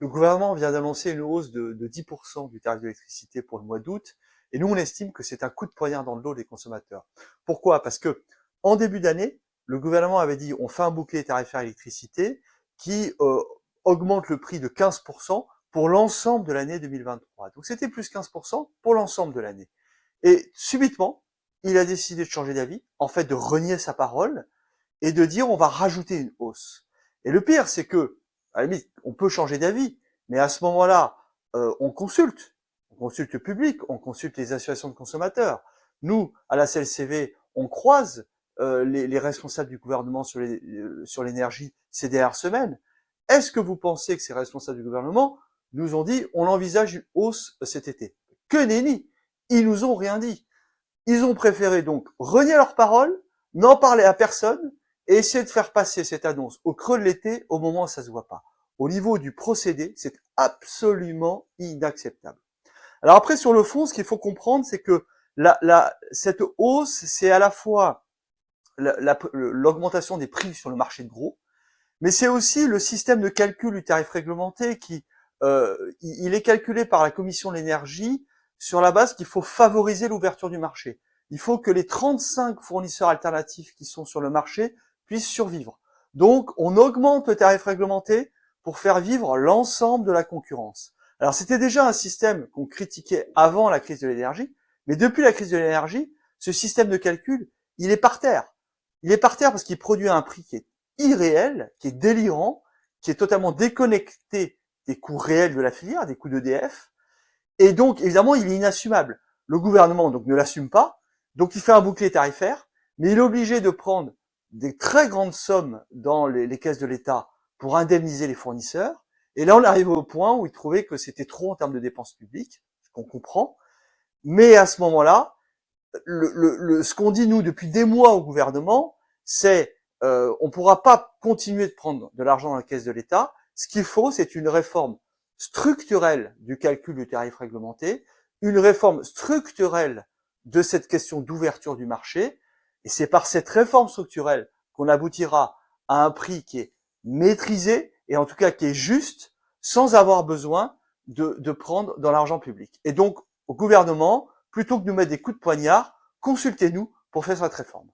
Le gouvernement vient d'annoncer une hausse de 10% du tarif de l'électricité pour le mois d'août, et nous on estime que c'est un coup de poignard dans le dos des consommateurs. Pourquoi? Parce que en début d'année, le gouvernement avait dit on fait un bouclier tarifaire électricité qui augmente le prix de 15% pour l'ensemble de l'année 2023. Donc c'était plus 15% pour l'ensemble de l'année. Et subitement, il a décidé de changer d'avis, en fait de renier sa parole, et de dire on va rajouter une hausse. Et le pire, c'est que, à la limite, on peut changer d'avis, mais à ce moment-là, on consulte le public, on consulte les associations de consommateurs. Nous, à la CLCV, on croise les responsables du gouvernement sur l'énergie ces dernières semaines. Est-ce que vous pensez que ces responsables du gouvernement nous ont dit on envisage une hausse cet été? Que nenni! Ils nous ont rien dit. Ils ont préféré donc renier leurs paroles, n'en parler à personne et essayer de faire passer cette annonce au creux de l'été au moment où ça se voit pas. Au niveau du procédé, c'est absolument inacceptable. Alors après, sur le fond, ce qu'il faut comprendre, c'est que cette hausse, c'est à la fois l'augmentation des prix sur le marché de gros, mais c'est aussi le système de calcul du tarif réglementé qui, il est calculé par la Commission de l'énergie sur la base qu'il faut favoriser l'ouverture du marché. Il faut que les 35 fournisseurs alternatifs qui sont sur le marché puissent survivre. Donc, on augmente le tarif réglementé pour faire vivre l'ensemble de la concurrence. Alors, c'était déjà un système qu'on critiquait avant la crise de l'énergie, mais depuis la crise de l'énergie, ce système de calcul, il est par terre. Il est par terre parce qu'il produit un prix qui est irréel, qui est délirant, qui est totalement déconnecté des coûts réels de la filière, des coûts d'EDF, et donc évidemment il est inassumable. Le gouvernement donc ne l'assume pas, donc il fait un bouclier tarifaire, mais il est obligé de prendre des très grandes sommes dans les caisses de l'État pour indemniser les fournisseurs, et là on arrive au point où il trouvait que c'était trop en termes de dépenses publiques, ce qu'on comprend, mais à ce moment-là, ce qu'on dit nous depuis des mois au gouvernement, c'est on ne pourra pas continuer de prendre de l'argent dans la caisse de l'État. Ce qu'il faut, c'est une réforme structurelle du calcul du tarif réglementé, une réforme structurelle de cette question d'ouverture du marché, et c'est par cette réforme structurelle qu'on aboutira à un prix qui est maîtrisé, et en tout cas qui est juste, sans avoir besoin de prendre dans l'argent public. Et donc, au gouvernement, plutôt que de nous mettre des coups de poignard, consultez-nous pour faire cette réforme.